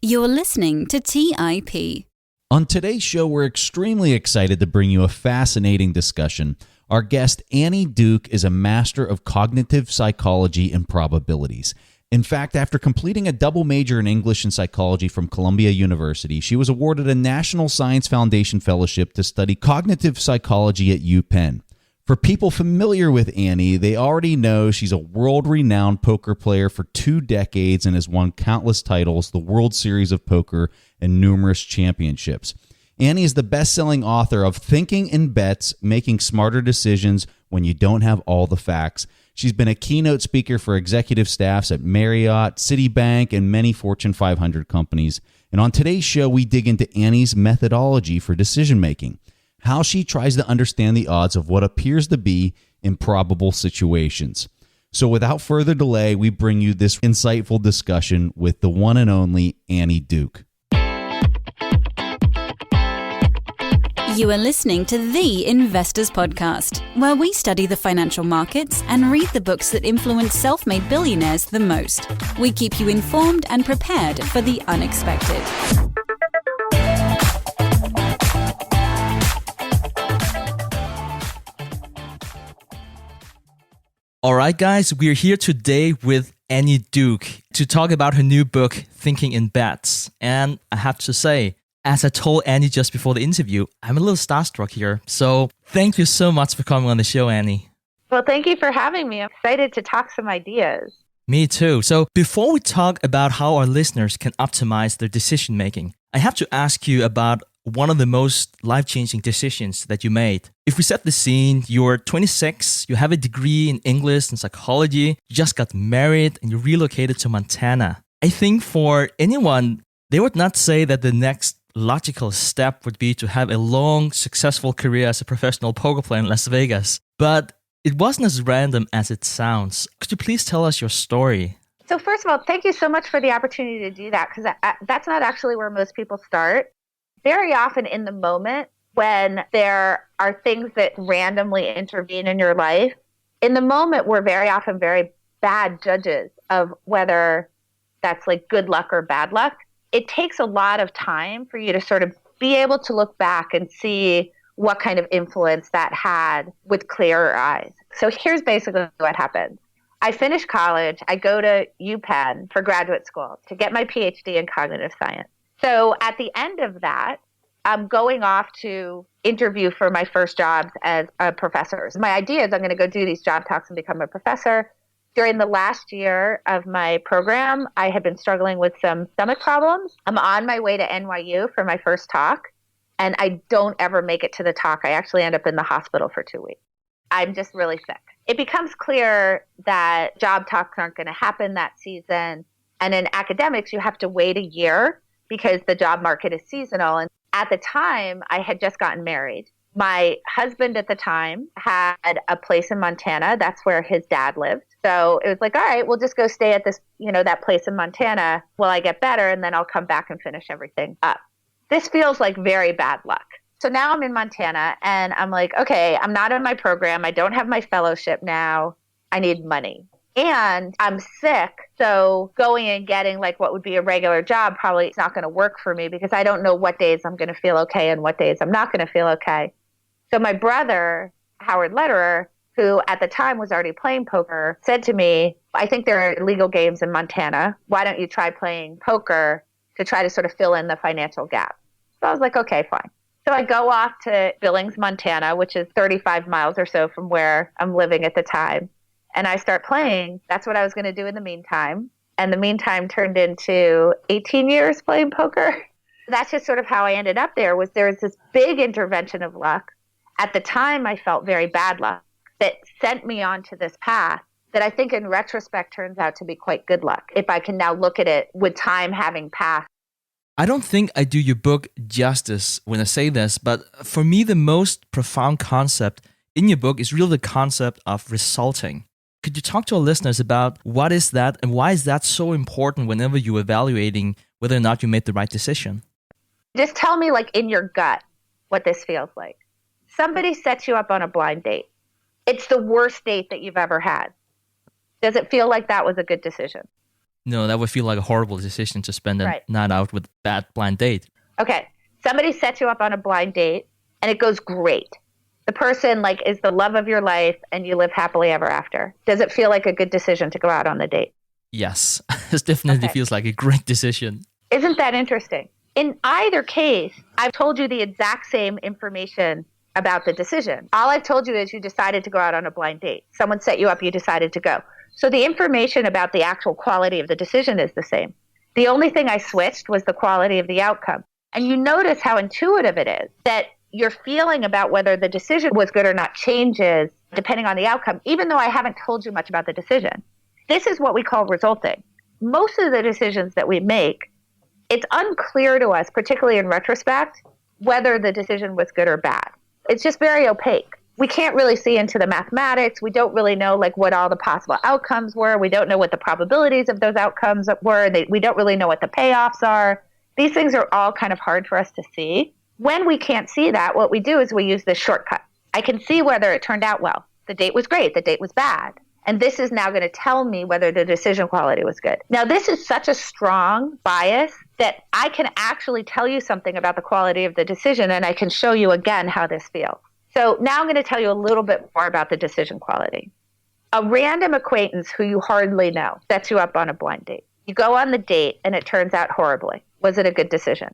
You're listening to TIP. On today's show, we're extremely excited to bring you a fascinating discussion. Our guest, Annie Duke, is a master of cognitive psychology and probabilities. In fact, after completing a double major in English and psychology from Columbia University, she was awarded a National Science Foundation Fellowship to study cognitive psychology at UPenn. For people familiar with Annie, they already know she's a world-renowned poker player for 2 decades and has won countless titles, the World Series of Poker, and numerous championships. Annie is the best-selling author of Thinking in Bets, Making Smarter Decisions When You Don't Have All the Facts. She's been a keynote speaker for executive staffs at Marriott, Citibank, and many Fortune 500 companies. And on today's show, we dig into Annie's methodology for decision-making, how she tries to understand the odds of what appears to be improbable situations. So without further delay, we bring you this insightful discussion with the one and only Annie Duke. You are listening to The Investors Podcast, where we study the financial markets and read the books that influence self-made billionaires the most. We keep you informed and prepared for the unexpected. All right, guys, we're here today with Annie Duke to talk about her new book, Thinking in Bets. And I have to say, as I told Annie just before the interview, I'm a little starstruck here. So thank you so much for coming on the show, Annie. Well, thank you for having me. I'm excited to talk some ideas. Me too. So before we talk about how our listeners can optimize their decision making, I have to ask you about one of the most life-changing decisions that you made. If we set the scene, you're 26, you have a degree in English and psychology, you just got married, and you relocated to Montana. I think for anyone, they would not say that the next logical step would be to have a long, successful career as a professional poker player in Las Vegas. But it wasn't as random as it sounds. Could you please tell us your story? So first of all, thank you so much for the opportunity to do that, because that's not actually where most people start. Very often in the moment when there are things that randomly intervene in your life, in the moment we're very often very bad judges of whether that's like good luck or bad luck. It takes a lot of time for you to sort of be able to look back and see what kind of influence that had with clearer eyes. So here's basically what happened. I finished college. I go to UPenn for graduate school to get my PhD in cognitive science. So at the end of that, I'm going off to interview for my first jobs as a professor. So my idea is I'm going to go do these job talks and become a professor. During the last year of my program, I had been struggling with some stomach problems. I'm on my way to NYU for my first talk, and I don't ever make it to the talk. I actually end up in the hospital for 2 weeks. I'm just really sick. It becomes clear that job talks aren't going to happen that season. And in academics, you have to wait a year because the job market is seasonal. And at the time, I had just gotten married. My husband at the time had a place in Montana. That's where his dad lived. So it was like, all right, we'll just go stay at this, that place in Montana while I get better, and then I'll come back and finish everything up. This feels like very bad luck. So now I'm in Montana, and I'm like, okay, I'm not in my program. I don't have my fellowship now. I need money. And I'm sick, so going and getting like what would be a regular job probably is not going to work for me because I don't know what days I'm going to feel okay and what days I'm not going to feel okay. So my brother, Howard Lederer, who at the time was already playing poker, said to me, I think there are illegal games in Montana. Why don't you try playing poker to try to sort of fill in the financial gap? So I was like, okay, fine. So I go off to Billings, Montana, which is 35 miles or so from where I'm living at the time. And I start playing. That's what I was going to do in the meantime. And the meantime turned into 18 years playing poker. That's just sort of how I ended up there. There was this big intervention of luck. At the time, I felt very bad luck that sent me onto this path that I think in retrospect turns out to be quite good luck, if I can now look at it with time having passed. I don't think I do your book justice when I say this, but for me, the most profound concept in your book is really the concept of resulting. Could you talk to our listeners about what is that and why is that so important whenever you're evaluating whether or not you made the right decision? Just tell me, like in your gut, what this feels like. Somebody sets you up on a blind date. It's the worst date that you've ever had. Does it feel like that was a good decision? No, that would feel like a horrible decision to spend a night out with a bad blind date. Okay. Somebody sets you up on a blind date and it goes great. The person is the love of your life and you live happily ever after. Does it feel like a good decision to go out on the date? Yes, it definitely feels like a great decision. Isn't that interesting? In either case, I've told you the exact same information about the decision. All I've told you is you decided to go out on a blind date. Someone set you up, you decided to go. So the information about the actual quality of the decision is the same. The only thing I switched was the quality of the outcome. And you notice how intuitive it is that your feeling about whether the decision was good or not changes depending on the outcome, even though I haven't told you much about the decision. This is what we call resulting. Most of the decisions that we make, it's unclear to us, particularly in retrospect, whether the decision was good or bad. It's just very opaque. We can't really see into the mathematics. We don't really know what all the possible outcomes were. We don't know what the probabilities of those outcomes were. We don't really know what the payoffs are. These things are all kind of hard for us to see. When we can't see that, what we do is we use this shortcut. I can see whether it turned out well. The date was great. The date was bad. And this is now going to tell me whether the decision quality was good. Now, this is such a strong bias that I can actually tell you something about the quality of the decision, and I can show you again how this feels. So now I'm going to tell you a little bit more about the decision quality. A random acquaintance who you hardly know sets you up on a blind date. You go on the date, and it turns out horribly. Was it a good decision?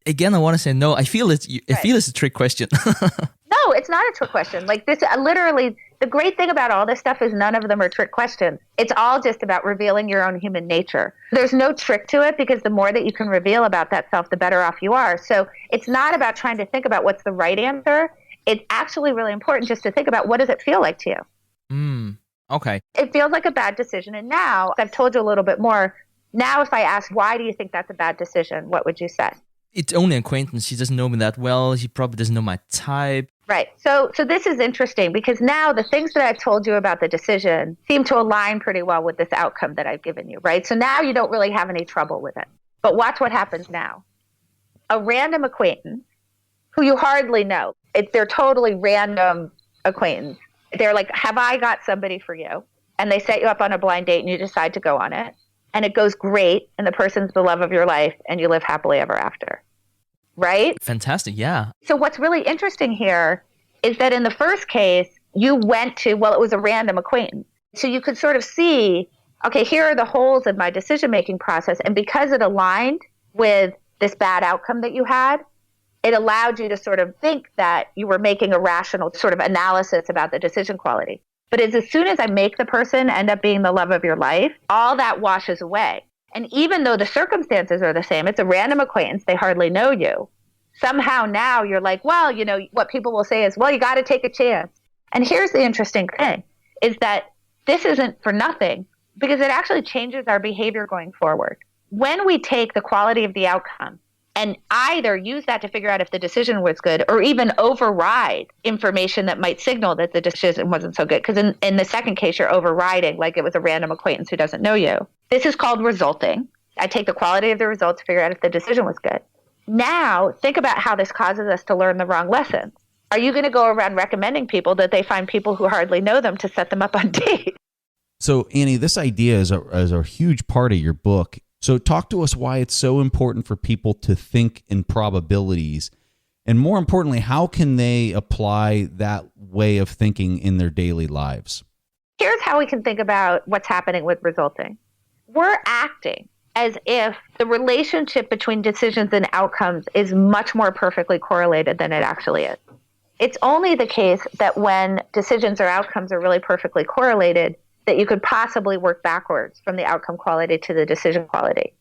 Again, I want to say no. I feel it's a trick question. No, it's not a trick question. This, literally, the great thing about all this stuff is none of them are trick questions. It's all just about revealing your own human nature. There's no trick to it because the more that you can reveal about that self, the better off you are. So it's not about trying to think about what's the right answer. It's actually really important just to think about what does it feel like to you. Okay. It feels like a bad decision. And now, I've told you a little bit more. Now, if I ask, why do you think that's a bad decision? What would you say? It's only an acquaintance. He doesn't know me that well. He probably doesn't know my type. Right. So this is interesting because now the things that I've told you about the decision seem to align pretty well with this outcome that I've given you, right? So now you don't really have any trouble with it. But watch what happens now. A random acquaintance who you hardly know, they're totally random acquaintance. They're like, have I got somebody for you? And they set you up on a blind date and you decide to go on it. And it goes great and the person's the love of your life and you live happily ever after. Right? Fantastic, yeah. So what's really interesting here is that in the first case, you went to, it was a random acquaintance. So you could sort of see, okay, here are the holes in my decision-making process. And because it aligned with this bad outcome that you had, it allowed you to sort of think that you were making a rational sort of analysis about the decision quality. But as soon as I make the person end up being the love of your life, all that washes away. And even though the circumstances are the same, it's a random acquaintance, they hardly know you. Somehow now you're like, well, what people will say is, well, you got to take a chance. And here's the interesting thing, is that this isn't for nothing because it actually changes our behavior going forward. When we take the quality of the outcome and either use that to figure out if the decision was good or even override information that might signal that the decision wasn't so good. Because in the second case, you're overriding like it was a random acquaintance who doesn't know you. This is called resulting. I take the quality of the result to figure out if the decision was good. Now, think about how this causes us to learn the wrong lessons. Are you going to go around recommending people that they find people who hardly know them to set them up on dates? So, Annie, this idea is a huge part of your book. So talk to us why it's so important for people to think in probabilities. And more importantly, how can they apply that way of thinking in their daily lives? Here's how we can think about what's happening with resulting. We're acting as if the relationship between decisions and outcomes is much more perfectly correlated than it actually is. It's only the case that when decisions or outcomes are really perfectly correlated, that you could possibly work backwards from the outcome quality to the decision quality.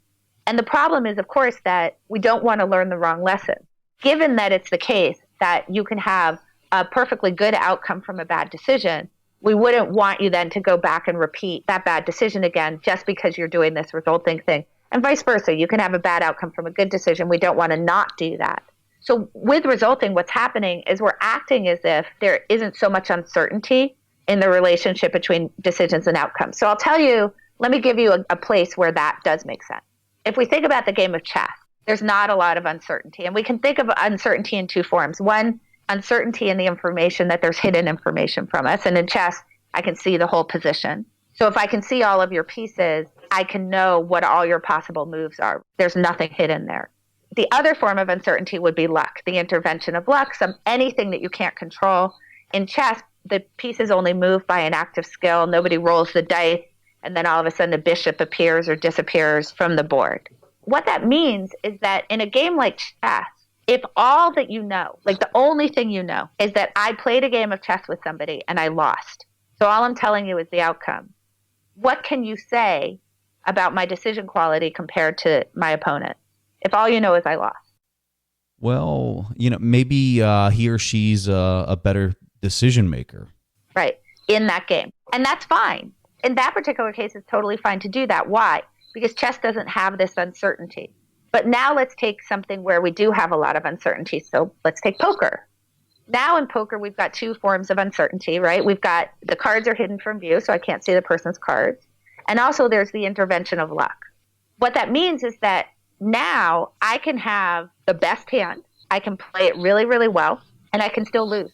And the problem is, of course, that we don't want to learn the wrong lesson. Given that it's the case that you can have a perfectly good outcome from a bad decision, we wouldn't want you then to go back and repeat that bad decision again just because you're doing this resulting thing. And vice versa, you can have a bad outcome from a good decision. We don't want to not do that. So with resulting, what's happening is we're acting as if there isn't so much uncertainty in the relationship between decisions and outcomes. So I'll tell you, let me give you a place where that does make sense. If we think about the game of chess, there's not a lot of uncertainty. And we can think of uncertainty in two forms. One, uncertainty in the information that there's hidden information from us. And in chess, I can see the whole position. So if I can see all of your pieces, I can know what all your possible moves are. There's nothing hidden there. The other form of uncertainty would be luck, the intervention of luck, anything that you can't control. In chess, the pieces only move by an act of skill. Nobody rolls the dice, and then all of a sudden the bishop appears or disappears from the board. What that means is that in a game like chess, if all that you know, like the only thing you know, is that I played a game of chess with somebody and I lost. So all I'm telling you is the outcome. What can you say about my decision quality compared to my opponent if all you know is I lost? Well, maybe he or she's a better decision maker. Right, in that game. And that's fine. In that particular case, it's totally fine to do that. Why? Because chess doesn't have this uncertainty. But now let's take something where we do have a lot of uncertainty. So let's take poker. Now in poker, we've got two forms of uncertainty, right? We've got the cards are hidden from view, so I can't see the person's cards. And also there's the intervention of luck. What that means is that now I can have the best hand, I can play it really, really well, and I can still lose.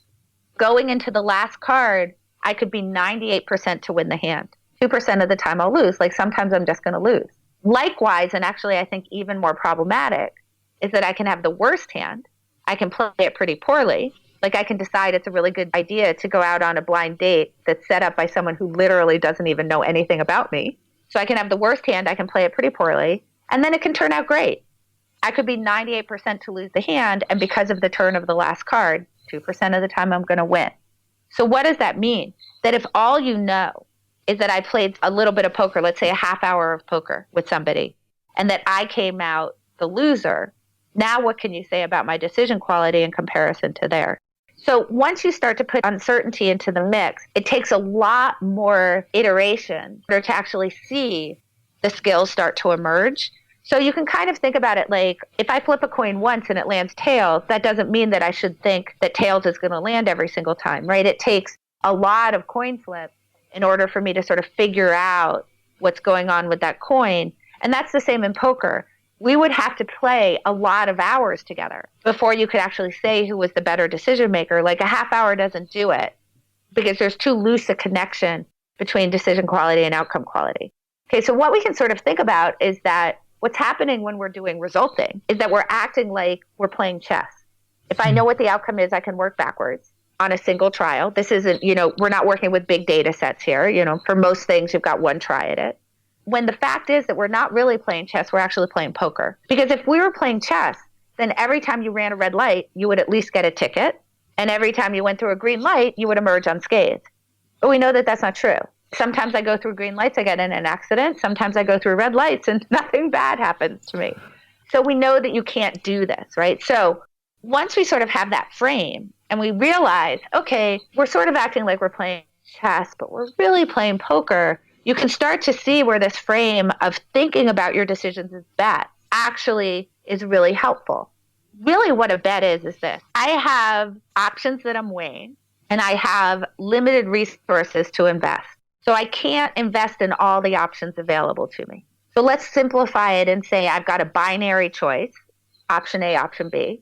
Going into the last card, I could be 98% to win the hand. 2% of the time I'll lose. Like sometimes I'm just going to lose. Likewise, and actually I think even more problematic, is that I can have the worst hand. I can play it pretty poorly. Like I can decide it's a really good idea to go out on a blind date that's set up by someone who literally doesn't even know anything about me. So I can have the worst hand, I can play it pretty poorly, and then it can turn out great. I could be 98% to lose the hand, and because of the turn of the last card, 2% of the time I'm going to win. So what does that mean? That if all you know is that I played a little bit of poker, let's say a half hour of poker with somebody, and that I came out the loser, now what can you say about my decision quality in comparison to theirs? So once you start to put uncertainty into the mix, it takes a lot more iteration in order to actually see the skills start to emerge. So you can kind of think about it like, if I flip a coin once and it lands tails, that doesn't mean that I should think that tails is going to land every single time, right? It takes a lot of coin flips in order for me to sort of figure out what's going on with that coin. And that's the same in poker. We would have to play a lot of hours together before you could actually say who was the better decision maker. Like a half hour doesn't do it because there's too loose a connection between decision quality and outcome quality. Okay, so what we can sort of think about is that what's happening when we're doing resulting is that we're acting like we're playing chess. If I know what the outcome is, I can work backwards on a single trial. This isn't, we're not working with big data sets here. For most things, you've got one try at it. When the fact is that we're not really playing chess, we're actually playing poker. Because if we were playing chess, then every time you ran a red light, you would at least get a ticket. And every time you went through a green light, you would emerge unscathed. But we know that that's not true. Sometimes I go through green lights, I get in an accident. Sometimes I go through red lights and nothing bad happens to me. So we know that you can't do this, right? So once we sort of have that frame and we realize, okay, we're sort of acting like we're playing chess, but we're really playing poker, you can start to see where this frame of thinking about your decisions as bets actually is really helpful. Really what a bet is this. I have options that I'm weighing, and I have limited resources to invest. So I can't invest in all the options available to me. So let's simplify it and say I've got a binary choice, option A, option B.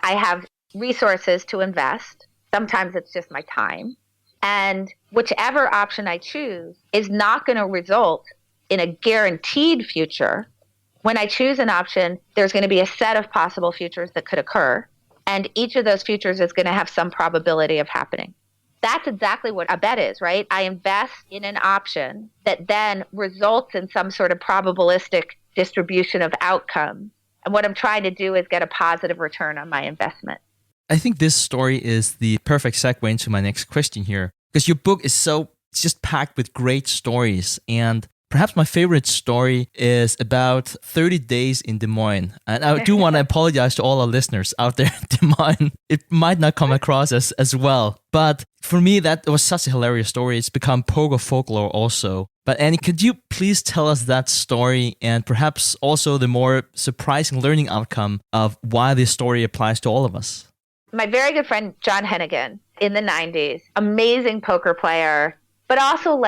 I have resources to invest. Sometimes it's just my time. And whichever option I choose is not going to result in a guaranteed future. When I choose an option, there's going to be a set of possible futures that could occur. And each of those futures is going to have some probability of happening. That's exactly what a bet is, right? I invest in an option that then results in some sort of probabilistic distribution of outcomes. And what I'm trying to do is get a positive return on my investment. I think this story is the perfect segue into my next question here, because your book is it's just packed with great stories. And perhaps my favorite story is about 30 days in Des Moines. And I do want to apologize to all our listeners out there in Des Moines. It might not come across as well. But for me, that was such a hilarious story. It's become poker folklore also. But Annie, could you please tell us that story and perhaps also the more surprising learning outcome of why this story applies to all of us? My very good friend, John Hennigan, in the 90s, amazing poker player, but also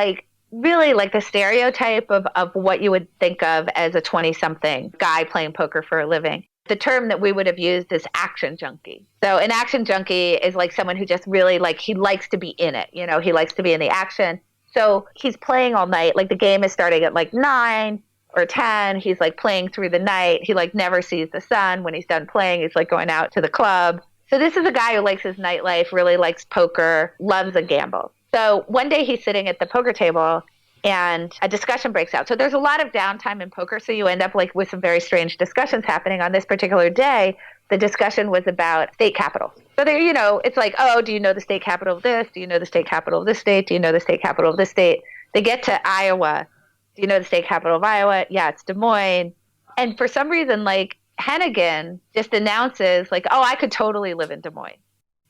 really the stereotype of what you would think of as a 20-something guy playing poker for a living. The term that we would have used is action junkie. So an action junkie is like someone who just really he likes to be in it. He likes to be in the action. So he's playing all night. The game is starting at 9. or 10. He's like playing through the night. He like never sees the sun. When he's done playing, he's like going out to the club. So this is a guy who likes his nightlife, really likes poker, loves a gamble. So one day he's sitting at the poker table and a discussion breaks out. So there's a lot of downtime in poker. So you end up like with some very strange discussions happening. On this particular day, the discussion was about state capitals. So there, it's like, oh, do you know the state capital of this? Do you know the state capital of this state? Do you know the state capital of this state? They get to Iowa. Do you know the state capital of Iowa? Yeah, it's Des Moines. And for some reason, like Hennigan just announces like, oh, I could totally live in Des Moines.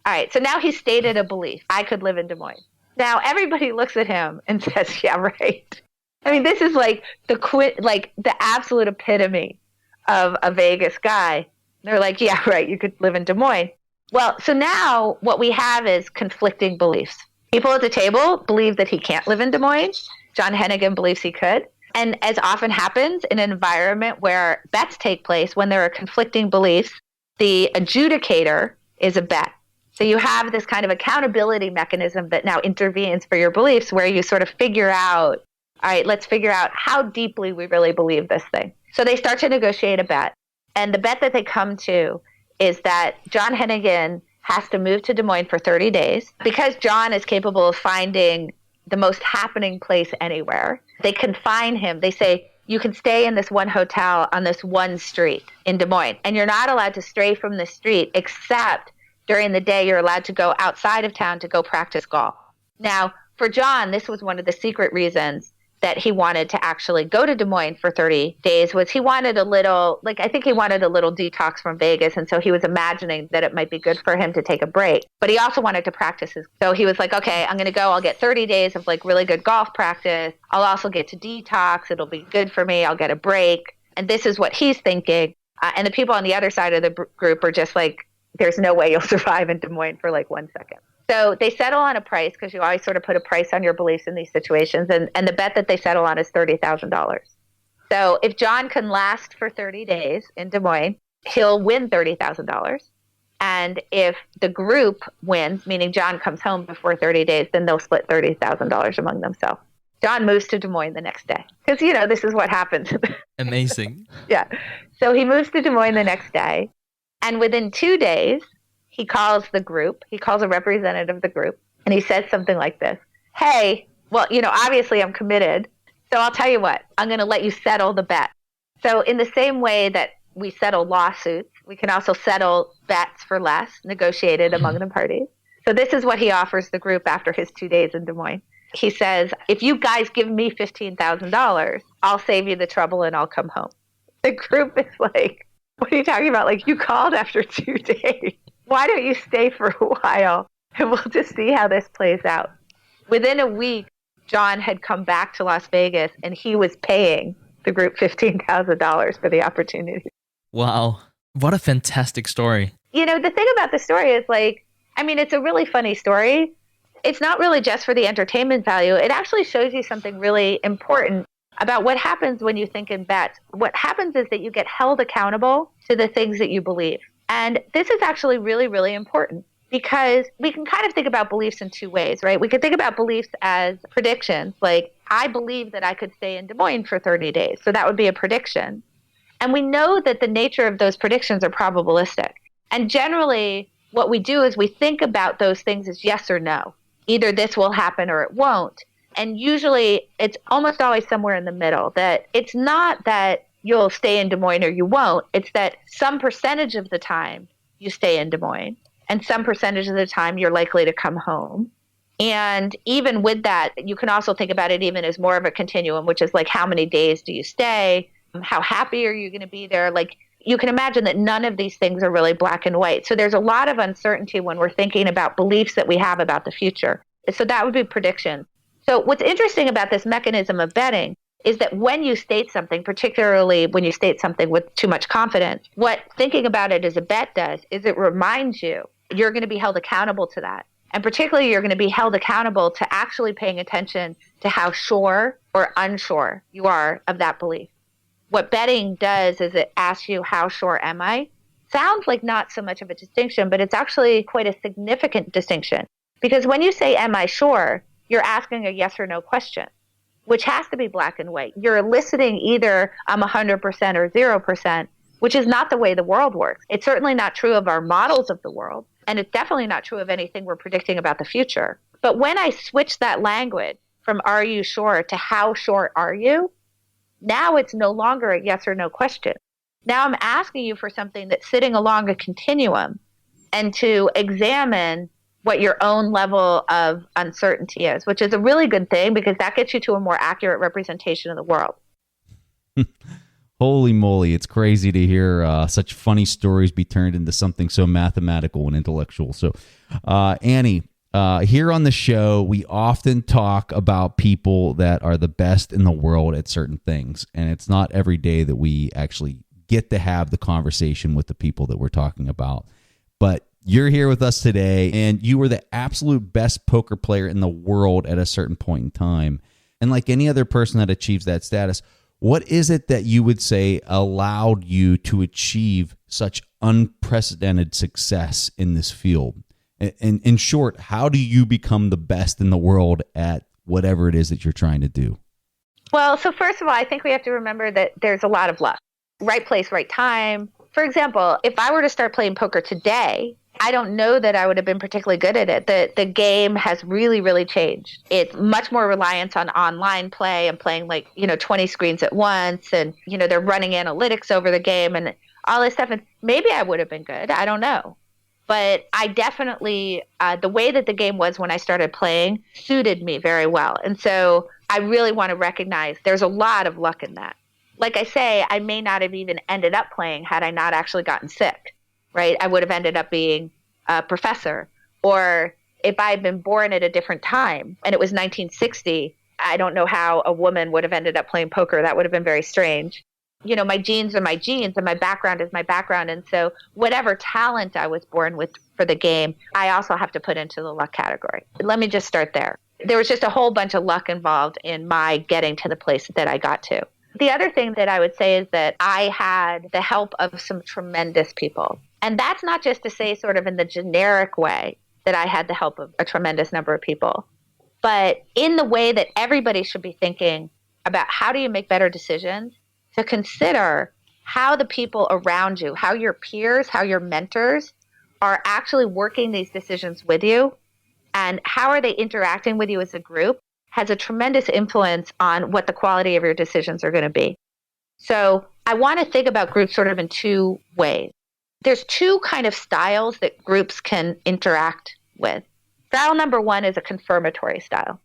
All right. So now he's stated a belief. I could live in Des Moines. Now everybody looks at him and says, yeah, right. I mean, this is like the absolute epitome of a Vegas guy. They're like, yeah, right. You could live in Des Moines. Well, so now what we have is conflicting beliefs. People at the table believe that he can't live in Des Moines. John Hennigan believes he could. And as often happens in an environment where bets take place, when there are conflicting beliefs, the adjudicator is a bet. So you have this kind of accountability mechanism that now intervenes for your beliefs, where you sort of figure out, all right, let's figure out how deeply we really believe this thing. So they start to negotiate a bet. And the bet that they come to is that John Hennigan has to move to Des Moines for 30 days. Because John is capable of finding the most happening place anywhere, they confine him. They say, you can stay in this one hotel on this one street in Des Moines. And you're not allowed to stray from the street, except during the day you're allowed to go outside of town to go practice golf. Now, for John, this was one of the secret reasons that he wanted to actually go to Des Moines for 30 days was he wanted a little, I think he wanted a little detox from Vegas. And so he was imagining that it might be good for him to take a break. But he also wanted to practice so he was like, okay, I'm going to go. I'll get 30 days of really good golf practice. I'll also get to detox. It'll be good for me. I'll get a break. And this is what he's thinking. And the people on the other side of the group are just like, there's no way you'll survive in Des Moines for 1 second. So they settle on a price, because you always sort of put a price on your beliefs in these situations. And the bet that they settle on is $30,000. So if John can last for 30 days in Des Moines, he'll win $30,000. And if the group wins, meaning John comes home before 30 days, then they'll split $30,000 among themselves. John moves to Des Moines the next day, because, this is what happens. Amazing. Yeah. So he moves to Des Moines the next day. And within 2 days, he calls the group. He calls a representative of the group. And he says something like this. Hey, well, obviously I'm committed. So I'll tell you what, I'm going to let you settle the bet. So in the same way that we settle lawsuits, we can also settle bets for less, negotiated among the parties. So this is what he offers the group after his 2 days in Des Moines. He says, if you guys give me $15,000, I'll save you the trouble and I'll come home. The group is like, what are you talking about? You called after 2 days. Why don't you stay for a while and we'll just see how this plays out? Within a week, John had come back to Las Vegas and he was paying the group $15,000 for the opportunity. Wow. What a fantastic story. The thing about the story is it's a really funny story. It's not really just for the entertainment value. It actually shows you something really important about what happens when you think in bets. What happens is that you get held accountable to the things that you believe. And this is actually really, really important, because we can kind of think about beliefs in two ways, right? We could think about beliefs as predictions, like I believe that I could stay in Des Moines for 30 days. So that would be a prediction. And we know that the nature of those predictions are probabilistic. And generally what we do is we think about those things as yes or no. Either this will happen or it won't. And usually it's almost always somewhere in the middle, that it's not that you'll stay in Des Moines or you won't. It's that some percentage of the time you stay in Des Moines and some percentage of the time you're likely to come home. And even with that, you can also think about it even as more of a continuum, which is how many days do you stay? How happy are you going to be there? You can imagine that none of these things are really black and white. So there's a lot of uncertainty when we're thinking about beliefs that we have about the future. So that would be prediction. So what's interesting about this mechanism of betting is that when you state something, particularly when you state something with too much confidence, what thinking about it as a bet does is it reminds you you're going to be held accountable to that. And particularly you're going to be held accountable to actually paying attention to how sure or unsure you are of that belief. What betting does is it asks you, how sure am I? Sounds like not so much of a distinction, but it's actually quite a significant distinction. Because when you say, am I sure, you're asking a yes or no question. which has to be black and white. You're eliciting either I'm 100% or 0%, which is not the way the world works. It's certainly not true of our models of the world, and it's definitely not true of anything we're predicting about the future. But when I switch that language from are you sure to how sure are you, now it's no longer a yes or no question. Now I'm asking you for something that's sitting along a continuum and to examine what your own level of uncertainty is, which is a really good thing because that gets you to a more accurate representation of the world. Holy moly, it's crazy to hear such funny stories be turned into something so mathematical and intellectual. So, Annie, here on the show, we often talk about people that are the best in the world at certain things, and it's not every day that we actually get to have the conversation with the people that we're talking about. But you're here with us today, and you were the absolute best poker player in the world at a certain point in time. And like any other person that achieves that status, what is it that you would say allowed you to achieve such unprecedented success in this field? And in short, how do you become the best in the world at whatever it is that you're trying to do? Well, so first of all, I think we have to remember that there's a lot of luck. Right place, right time. For example, if I were to start playing poker today, I don't know that I would have been particularly good at it. The game has really, really changed. It's much more reliance on online play and playing 20 screens at once. And, they're running analytics over the game and all this stuff. And maybe I would have been good. I don't know. But I definitely, the way that the game was when I started playing suited me very well. And so I really want to recognize there's a lot of luck in that. Like I say, I may not have even ended up playing had I not actually gotten sick, right? I would have ended up being a professor. Or if I had been born at a different time and it was 1960, I don't know how a woman would have ended up playing poker. That would have been very strange. My genes are my genes and my background is my background. And so whatever talent I was born with for the game, I also have to put into the luck category. Let me just start there. There was just a whole bunch of luck involved in my getting to the place that I got to. The other thing that I would say is that I had the help of some tremendous people. And that's not just to say sort of in the generic way that I had the help of a tremendous number of people, but in the way that everybody should be thinking about how do you make better decisions, to consider how the people around you, how your peers, how your mentors are actually working these decisions with you, and how are they interacting with you as a group has a tremendous influence on what the quality of your decisions are going to be. So I want to think about groups sort of in two ways. There's two kind of styles that groups can interact with. Style number one is a confirmatory style.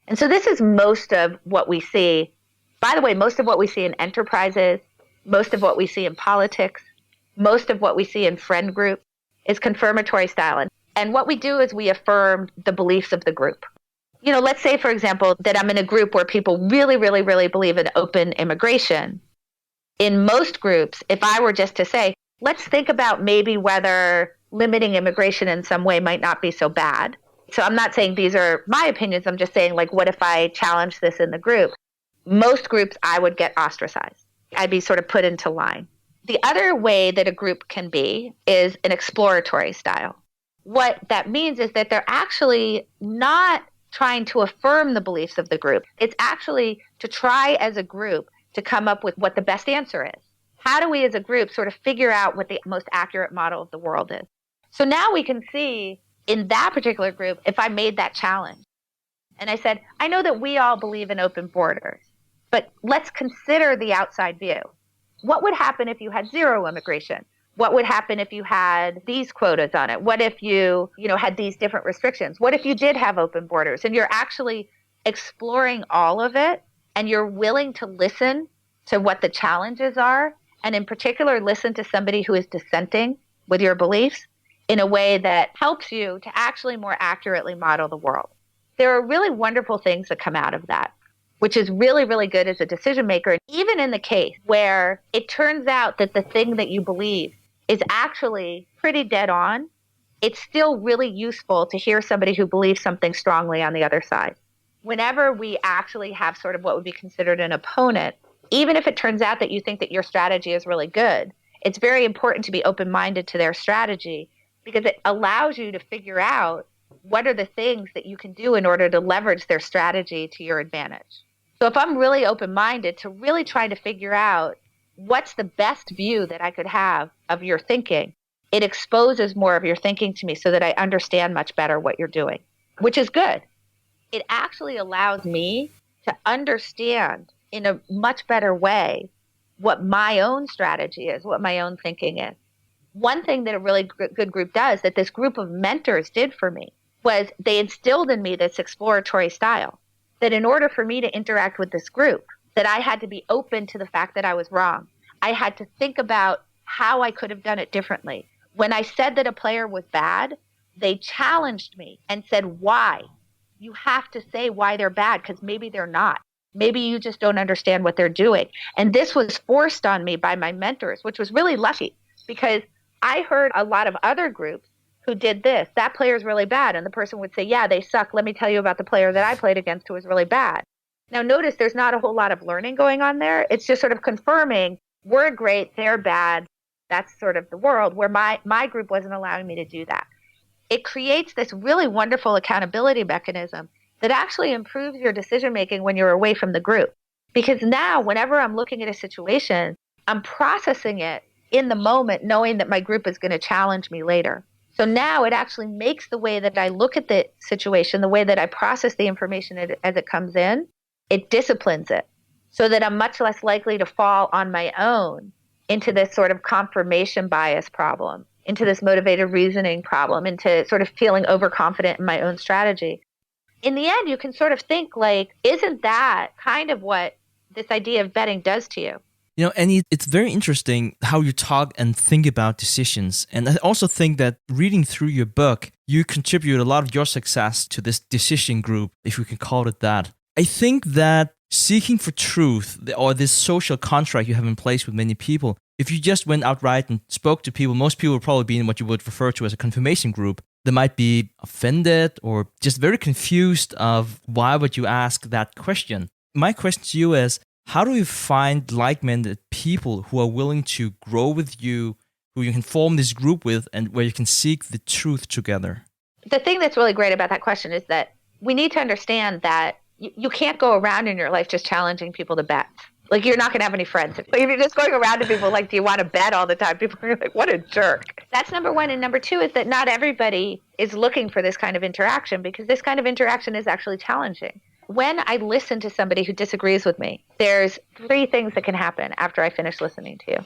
And so this is most of what we see. By the way, most of what we see in enterprises, most of what we see in politics, most of what we see in friend groups is confirmatory style. And what we do is we affirm the beliefs of the group. Let's say, for example, that I'm in a group where people really, really, really believe in open immigration. In most groups, if I were just to say, let's think about maybe whether limiting immigration in some way might not be so bad. So I'm not saying these are my opinions. I'm just saying, what if I challenge this in the group? Most groups, I would get ostracized. I'd be sort of put into line. The other way that a group can be is an exploratory style. What that means is that they're actually not trying to affirm the beliefs of the group. It's actually to try as a group to come up with what the best answer is. How do we as a group sort of figure out what the most accurate model of the world is? So now we can see in that particular group, if I made that challenge and I said, I know that we all believe in open borders, but let's consider the outside view. What would happen if you had zero immigration? What would happen if you had these quotas on it? What if you had these different restrictions? What if you did have open borders? And you're actually exploring all of it, and you're willing to listen to what the challenges are, and in particular, listen to somebody who is dissenting with your beliefs in a way that helps you to actually more accurately model the world. There are really wonderful things that come out of that, which is really, really good as a decision maker. And even in the case where it turns out that the thing that you believe is actually pretty dead on, it's still really useful to hear somebody who believes something strongly on the other side. Whenever we actually have sort of what would be considered an opponent, even if it turns out that you think that your strategy is really good, it's very important to be open-minded to their strategy because it allows you to figure out what are the things that you can do in order to leverage their strategy to your advantage. So if I'm really open-minded to really trying to figure out what's the best view that I could have of your thinking, it exposes more of your thinking to me so that I understand much better what you're doing, which is good. It actually allows me to understand in a much better way what my own strategy is, what my own thinking is. One thing that a really good group does, that this group of mentors did for me, was they instilled in me this exploratory style, that in order for me to interact with this group, that I had to be open to the fact that I was wrong. I had to think about how I could have done it differently. When I said that a player was bad, they challenged me and said, why? You have to say why they're bad, because maybe they're not. Maybe you just don't understand what they're doing. And this was forced on me by my mentors, which was really lucky, because I heard a lot of other groups who did this. That player's really bad. And the person would say, yeah, they suck. Let me tell you about the player that I played against who was really bad. Now, notice there's not a whole lot of learning going on there. It's just sort of confirming we're great, they're bad. That's sort of the world where my group wasn't allowing me to do that. It creates this really wonderful accountability mechanism that actually improves your decision making when you're away from the group. Because now, whenever I'm looking at a situation, I'm processing it in the moment, knowing that my group is going to challenge me later. So now it actually makes the way that I look at the situation, the way that I process the information as it comes in, it disciplines it so that I'm much less likely to fall on my own into this sort of confirmation bias problem, into this motivated reasoning problem, into sort of feeling overconfident in my own strategy. In the end, you can sort of think like, isn't that kind of what this idea of betting does to you? You know, Annie, it's very interesting how you talk and think about decisions. And I also think that reading through your book, you contribute a lot of your success to this decision group, if we can call it that. I think that seeking for truth, or this social contract you have in place with many people, if you just went outright and spoke to people, most people would probably be in what you would refer to as a confirmation group. They might be offended or just very confused of why would you ask that question. My question to you is, how do you find like-minded people who are willing to grow with you, who you can form this group with, and where you can seek the truth together? The thing that's really great about that question is that we need to understand that you can't go around in your life just challenging people to bet. Like, you're not going to have any friends. If you're just going around to people like, do you want to bet all the time? People are like, what a jerk. That's number one. And number two is that not everybody is looking for this kind of interaction, because this kind of interaction is actually challenging. When I listen to somebody who disagrees with me, there's three things that can happen after I finish listening to you.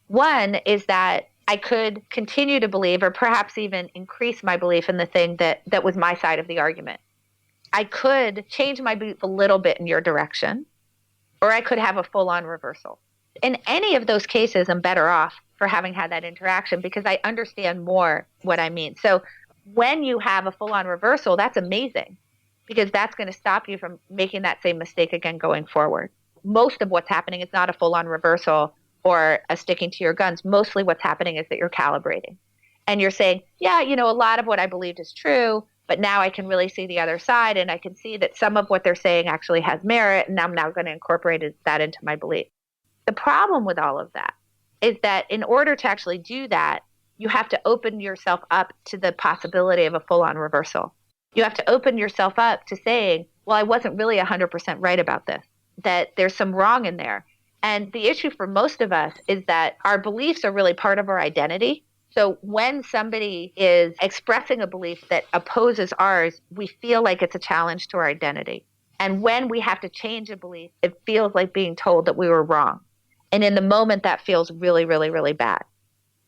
One is that I could continue to believe, or perhaps even increase my belief in the thing that was my side of the argument. I could change my belief a little bit in your direction, or I could have a full-on reversal. In any of those cases, I'm better off for having had that interaction because I understand more what I mean. So when you have a full-on reversal, that's amazing, because that's going to stop you from making that same mistake again going forward. Most of what's happening is not a full-on reversal or a sticking to your guns. Mostly what's happening is that you're calibrating. And you're saying, yeah, a lot of what I believed is true, but now I can really see the other side, and I can see that some of what they're saying actually has merit, and I'm now going to incorporate that into my belief. The problem with all of that is that in order to actually do that, you have to open yourself up to the possibility of a full-on reversal. You have to open yourself up to saying, well, I wasn't really 100% right about this, that there's some wrong in there. And the issue for most of us is that our beliefs are really part of our identity. So when somebody is expressing a belief that opposes ours, we feel like it's a challenge to our identity. And when we have to change a belief, it feels like being told that we were wrong. And in the moment, that feels really, really, really bad.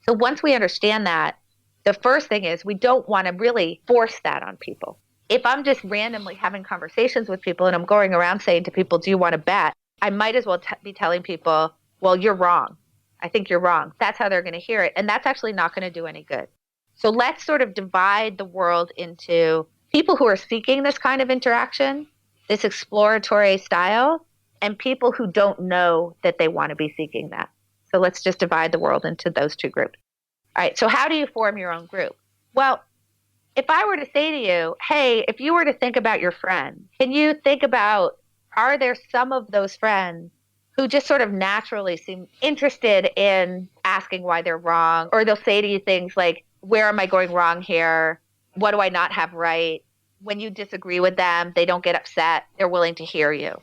So once we understand that, the first thing is we don't want to really force that on people. If I'm just randomly having conversations with people and I'm going around saying to people, do you want to bet? I might as well be telling people, well, you're wrong. I think you're wrong. That's how they're going to hear it. And that's actually not going to do any good. So let's sort of divide the world into people who are seeking this kind of interaction, this exploratory style, and people who don't know that they want to be seeking that. So let's just divide the world into those two groups. All right, so how do you form your own group? Well, if I were to say to you, hey, if you were to think about your friends, can you think about, are there some of those friends who just sort of naturally seem interested in asking why they're wrong? Or they'll say to you things like, where am I going wrong here? What do I not have right? When you disagree with them, they don't get upset. They're willing to hear you.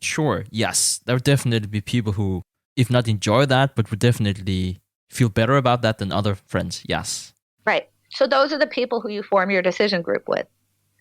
Sure, yes. There would definitely be people who, if not enjoy that, but would definitely feel better about that than other friends. Yes. Right. So those are the people who you form your decision group with.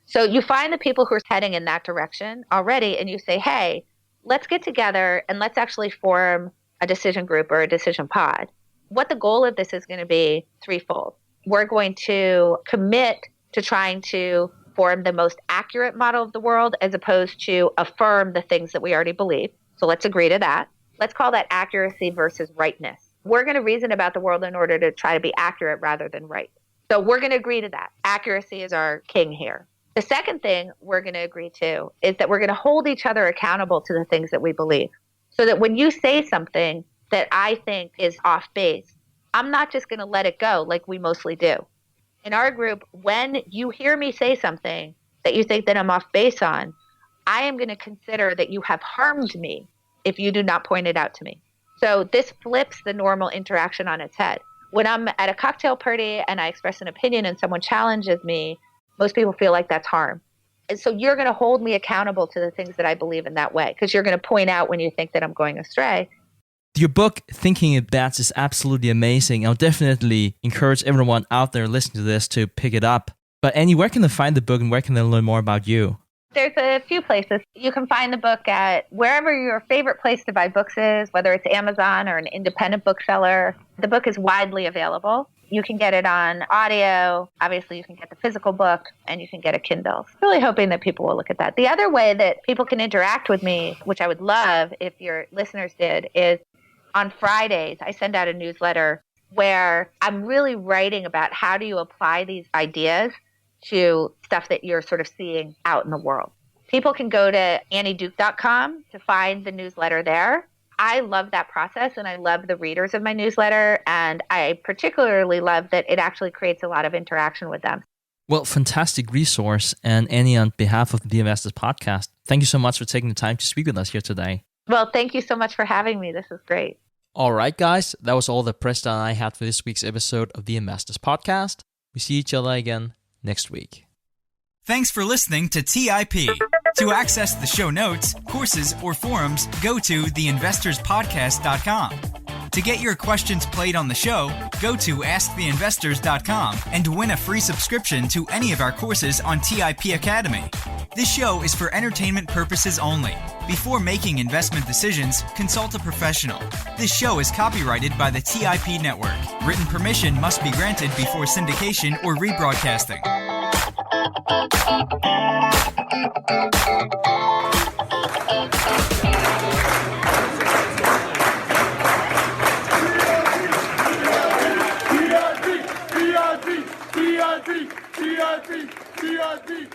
So you find the people who are heading in that direction already, and you say, hey, let's get together and let's actually form a decision group or a decision pod. What the goal of this is going to be threefold. We're going to commit to trying to form the most accurate model of the world as opposed to affirm the things that we already believe. So let's agree to that. Let's call that accuracy versus rightness. We're going to reason about the world in order to try to be accurate rather than right. So we're going to agree to that. Accuracy is our king here. The second thing we're going to agree to is that we're going to hold each other accountable to the things that we believe. So that when you say something that I think is off base, I'm not just going to let it go like we mostly do. In our group, when you hear me say something that you think that I'm off base on, I am going to consider that you have harmed me if you do not point it out to me. So this flips the normal interaction on its head. When I'm at a cocktail party and I express an opinion and someone challenges me, most people feel like that's harm. And so you're going to hold me accountable to the things that I believe in that way, because you're going to point out when you think that I'm going astray. Your book, Thinking in Bets, is absolutely amazing. I'll definitely encourage everyone out there listening to this to pick it up. But Annie, where can they find the book and where can they learn more about you? There's a few places. You can find the book at wherever your favorite place to buy books is, whether it's Amazon or an independent bookseller. The book is widely available. You can get it on audio. Obviously, you can get the physical book, and you can get a Kindle. Really hoping that people will look at that. The other way that people can interact with me, which I would love if your listeners did, is on Fridays, I send out a newsletter where I'm really writing about how do you apply these ideas to stuff that you're sort of seeing out in the world. People can go to annieduke.com to find the newsletter there. I love that process, and I love the readers of my newsletter, and I particularly love that it actually creates a lot of interaction with them. Well, fantastic resource. And Annie, on behalf of the Investors Podcast, thank you so much for taking the time to speak with us here today. Well, thank you so much for having me. This is great. All right, guys, that was all that Preston and I had for this week's episode of the Investors Podcast. We see each other again next week. Thanks for listening to TIP. To access the show notes, courses, or forums, go to theinvestorspodcast.com. To get your questions played on the show, go to asktheinvestors.com and win a free subscription to any of our courses on TIP Academy. This show is for entertainment purposes only. Before making investment decisions, consult a professional. This show is copyrighted by the TIP Network. Written permission must be granted before syndication or rebroadcasting. TIP.